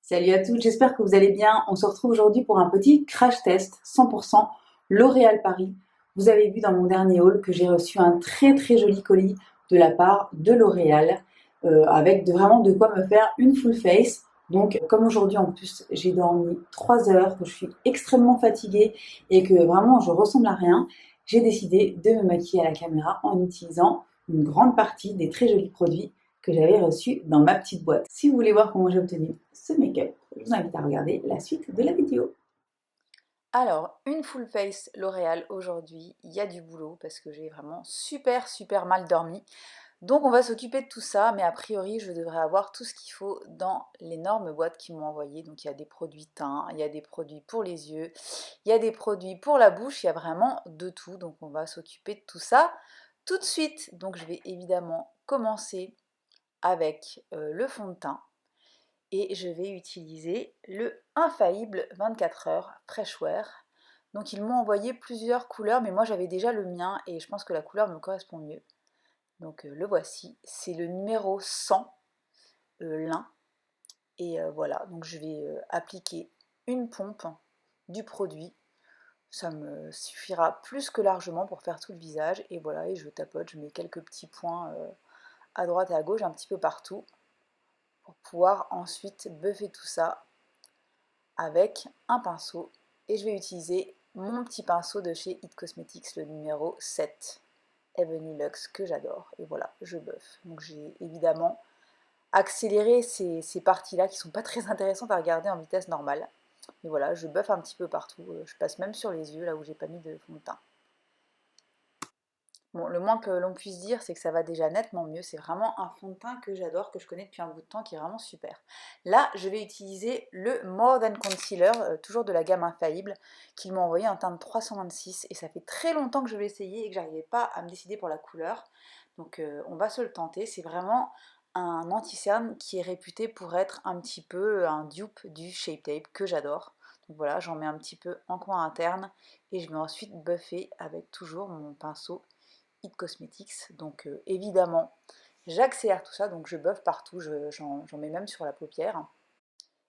Salut à toutes, j'espère que vous allez bien. On se retrouve aujourd'hui pour un petit crash test 100% L'Oréal Paris. Vous avez vu dans mon dernier haul que j'ai reçu un très joli colis de la part de L'Oréal avec vraiment de quoi me faire une full face. Donc comme aujourd'hui en plus j'ai dormi 3 heures, que je suis extrêmement fatiguée et que vraiment je ressemble à rien, j'ai décidé de me maquiller à la caméra en utilisant une grande partie des très jolis produits que j'avais reçu dans ma petite boîte. Si vous voulez voir comment j'ai obtenu ce make-up, je vous invite à regarder la suite de la vidéo. Alors, une full face L'Oréal aujourd'hui, il y a du boulot parce que j'ai vraiment super mal dormi. Donc on va s'occuper de tout ça, mais a priori je devrais avoir tout ce qu'il faut dans l'énorme boîte qu'ils m'ont envoyée. Donc il y a des produits teint, il y a des produits pour les yeux, il y a des produits pour la bouche, il y a vraiment de tout. Donc on va s'occuper de tout ça tout de suite. Donc je vais évidemment commencer avec le fond de teint et je vais utiliser le infaillible 24 heures Freshwear. Donc ils m'ont envoyé plusieurs couleurs, mais moi j'avais déjà le mien et je pense que la couleur me correspond mieux. Donc le voici, c'est le numéro 100, lin. Et voilà, donc je vais appliquer une pompe du produit. Ça me suffira plus que largement pour faire tout le visage. Et voilà, et je tapote, je mets quelques petits points à droite et à gauche, un petit peu partout, pour pouvoir ensuite buffer tout ça avec un pinceau. Et je vais utiliser mon petit pinceau de chez It Cosmetics, le numéro 7, Ebony Luxe, que j'adore. Et voilà, je buffe. Donc j'ai évidemment accéléré ces parties-là qui sont pas très intéressantes à regarder en vitesse normale. Et voilà, je buffe un petit peu partout. Je passe même sur les yeux, là où j'ai pas mis de fond de teint. Bon, le moins que l'on puisse dire, c'est que ça va déjà nettement mieux. C'est vraiment un fond de teint que j'adore, que je connais depuis un bout de temps, qui est vraiment super. Là, je vais utiliser le More Than Concealer, toujours de la gamme Infaillible, qu'ils m'ont envoyé en teint de 326. Et ça fait très longtemps que je l'ai essayé et que j'arrivais pas à me décider pour la couleur. Donc on va se le tenter. C'est vraiment un anti-cerne qui est réputé pour être un petit peu un dupe du Shape Tape, que j'adore. Donc voilà, j'en mets un petit peu en coin interne et je vais ensuite buffer avec toujours mon pinceau It Cosmetics. Donc évidemment, j'accélère tout ça, donc je buffe partout, j'en mets même sur la paupière.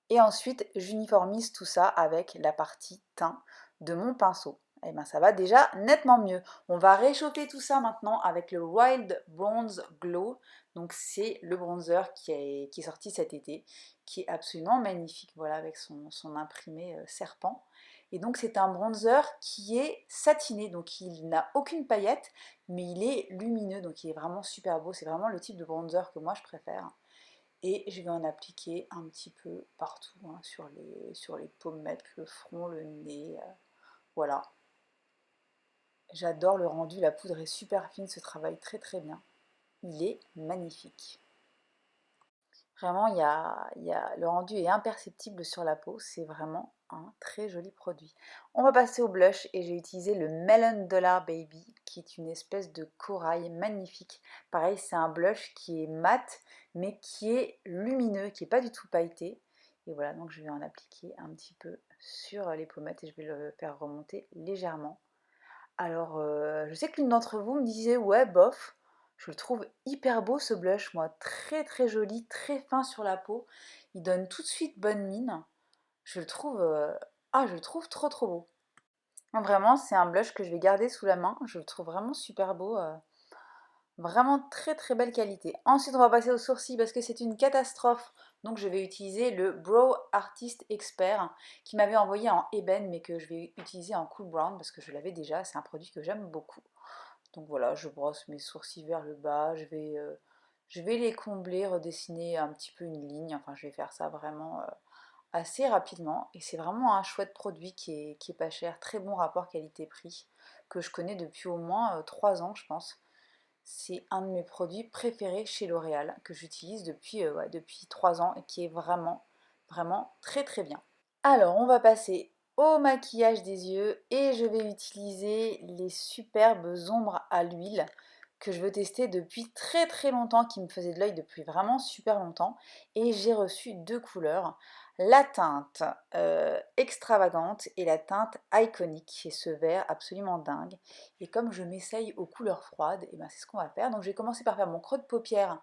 Et ensuite, j'uniformise tout ça avec la partie teint de mon pinceau. Et bien ça va déjà nettement mieux. On va réchauffer tout ça maintenant avec le Wild Bronze Glow. Donc c'est le bronzer qui est sorti cet été, qui est absolument magnifique, voilà, avec son imprimé serpent. Et donc c'est un bronzer qui est satiné, donc il n'a aucune paillette, mais il est lumineux, donc il est vraiment super beau. C'est vraiment le type de bronzer que moi je préfère. Et je vais en appliquer un petit peu partout, hein, sur les pommettes, le front, le nez. Voilà. J'adore le rendu, la poudre est super fine, se travaille très bien. Il est magnifique. Vraiment, le rendu est imperceptible sur la peau, c'est vraiment un très joli produit. On va passer au blush et j'ai utilisé le Melon Dollar Baby qui est une espèce de corail magnifique. Pareil, c'est un blush qui est mat mais qui est lumineux, qui n'est pas du tout pailleté. Et voilà, donc je vais en appliquer un petit peu sur les pommettes et je vais le faire remonter légèrement. Alors, je sais que l'une d'entre vous me disait: «Ouais, bof». Je le trouve hyper beau ce blush, moi, très joli, très fin sur la peau. Il donne tout de suite bonne mine. Je le trouve, je le trouve trop beau. Non, vraiment, c'est un blush que je vais garder sous la main. Je le trouve vraiment super beau, vraiment très belle qualité. Ensuite, on va passer aux sourcils parce que c'est une catastrophe. Donc, je vais utiliser le Brow Artist Expert qui m'avait envoyé en ébène mais que je vais utiliser en cool brown parce que je l'avais déjà. C'est un produit que j'aime beaucoup. Donc voilà, je brosse mes sourcils vers le bas. Je vais les combler, redessiner un petit peu une ligne. Enfin, je vais faire ça vraiment assez rapidement. Et c'est vraiment un chouette produit qui est pas cher. Très bon rapport qualité-prix que je connais depuis au moins 3 ans, je pense. C'est un de mes produits préférés chez L'Oréal que j'utilise depuis 3 ans et qui est vraiment très bien. Alors, on va passer au maquillage des yeux et je vais utiliser les superbes ombres à l'huile que je veux tester depuis très longtemps, qui me faisaient de l'œil depuis vraiment super longtemps. Et j'ai reçu 2 couleurs. la teinte extravagante et la teinte iconique, et ce vert absolument dingue. Et comme je m'essaye aux couleurs froides, et ben c'est ce qu'on va faire. Donc je vais commencer par faire mon creux de paupière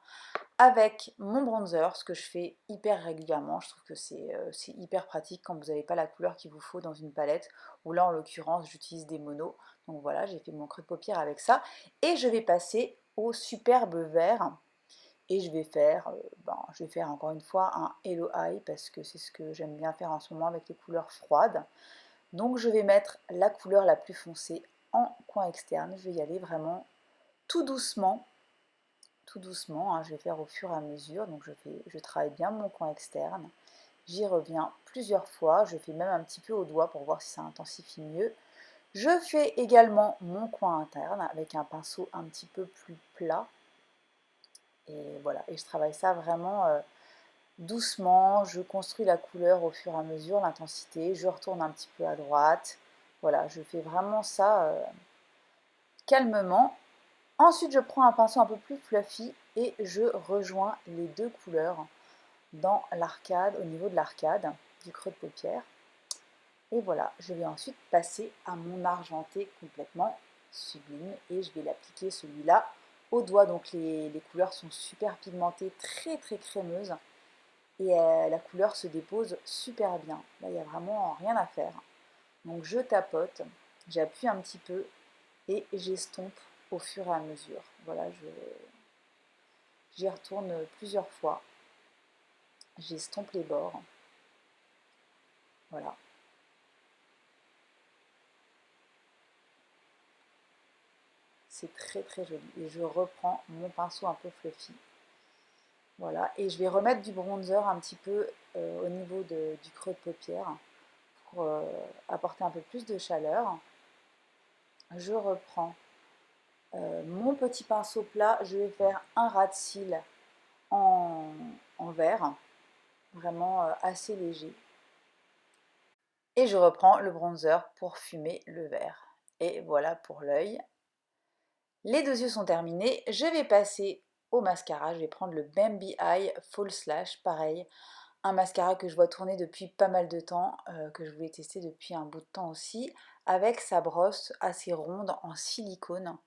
avec mon bronzer, ce que je fais hyper régulièrement. Je trouve que c'est hyper pratique quand vous n'avez pas la couleur qu'il vous faut dans une palette, ou là en l'occurrence j'utilise des monos. Donc voilà, j'ai fait mon creux de paupière avec ça. Et je vais passer au superbe vert. Et je vais faire encore une fois un Hello Eye parce que c'est ce que j'aime bien faire en ce moment avec les couleurs froides. Donc je vais mettre la couleur la plus foncée en coin externe. Je vais y aller vraiment tout doucement, hein. Je vais faire au fur et à mesure. Donc je travaille bien mon coin externe. J'y reviens plusieurs fois. Je fais même un petit peu au doigt pour voir si ça intensifie mieux. Je fais également mon coin interne avec un pinceau un petit peu plus plat. Et voilà, et je travaille ça vraiment doucement. Je construis la couleur au fur et à mesure, l'intensité. Je retourne un petit peu à droite. Voilà, je fais vraiment ça calmement. Ensuite, je prends un pinceau un peu plus fluffy et je rejoins les deux couleurs dans l'arcade, au niveau de l'arcade du creux de paupière. Et voilà, je vais ensuite passer à mon argenté complètement sublime et je vais l'appliquer celui-là au doigt. Donc les couleurs sont super pigmentées, très très crémeuses et la couleur se dépose super bien. Là, il n'y a vraiment rien à faire. Donc je tapote, j'appuie un petit peu et j'estompe au fur et à mesure. Voilà, j'y retourne plusieurs fois. J'estompe les bords. Voilà. C'est très très joli. Et je reprends mon pinceau un peu fluffy. Voilà. Et je vais remettre du bronzer un petit peu au niveau du creux de paupière pour apporter un peu plus de chaleur. Je reprends mon petit pinceau plat. Je vais faire un ras de cils en, en vert, vraiment assez léger. Et je reprends le bronzer pour fumer le vert. Et voilà pour l'œil. Les deux yeux sont terminés. Je vais passer au mascara. Je vais prendre le Bambi Eye False Lash. Pareil, un mascara que je vois tourner depuis pas mal de temps, que je voulais tester depuis un bout de temps aussi, avec sa brosse assez ronde en silicone.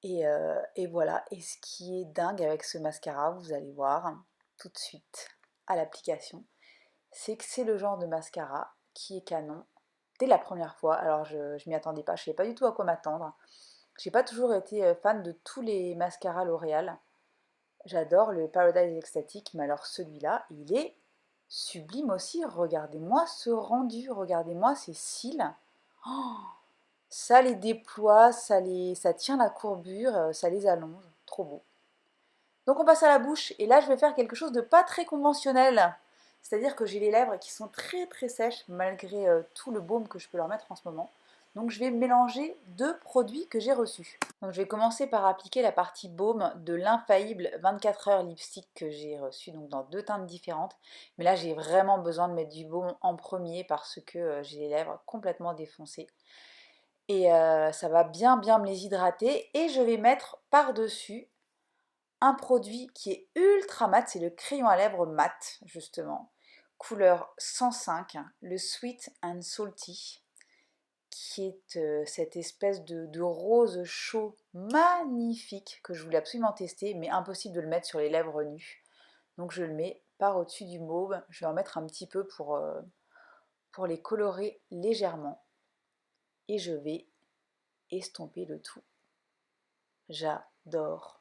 Et voilà. Et ce qui est dingue avec ce mascara, vous allez voir tout de suite à l'application, c'est que c'est le genre de mascara qui est canon dès la première fois. Alors je m'y attendais pas, je ne savais pas du tout à quoi m'attendre. J'ai pas toujours été fan de tous les mascaras L'Oréal. J'adore le Paradise Extatic, mais alors celui-là, il est sublime aussi. Regardez-moi ce rendu, regardez-moi ces cils. Oh, ça les déploie, ça tient la courbure, ça les allonge. Trop beau. Donc on passe à la bouche, et là je vais faire quelque chose de pas très conventionnel. C'est-à-dire que j'ai les lèvres qui sont très très sèches, malgré tout le baume que je peux leur mettre en ce moment. Donc je vais mélanger deux produits que j'ai reçus. Donc je vais commencer par appliquer la partie baume de l'Infaillible 24 heures lipstick que j'ai reçu, donc dans deux teintes différentes. Mais là j'ai vraiment besoin de mettre du baume en premier parce que j'ai les lèvres complètement défoncées. Et ça va bien bien me les hydrater. Et je vais mettre par-dessus un produit qui est ultra mat, c'est le crayon à lèvres mat, justement, couleur 105, le Sweet and Salty, qui est cette espèce de rose chaud magnifique que je voulais absolument tester, mais impossible de le mettre sur les lèvres nues. Donc je le mets par au-dessus du mauve, je vais en mettre un petit peu pour les colorer légèrement, et je vais estomper le tout. J'adore.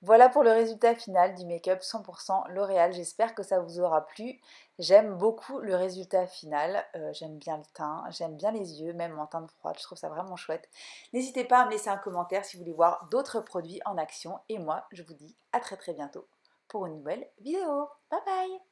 Voilà pour le résultat final du make-up 100% L'Oréal. J'espère que ça vous aura plu. J'aime beaucoup le résultat final. J'aime bien le teint, j'aime bien les yeux, même en teinte froide. Je trouve ça vraiment chouette. N'hésitez pas à me laisser un commentaire si vous voulez voir d'autres produits en action. Et moi, je vous dis à très très bientôt pour une nouvelle vidéo. Bye bye!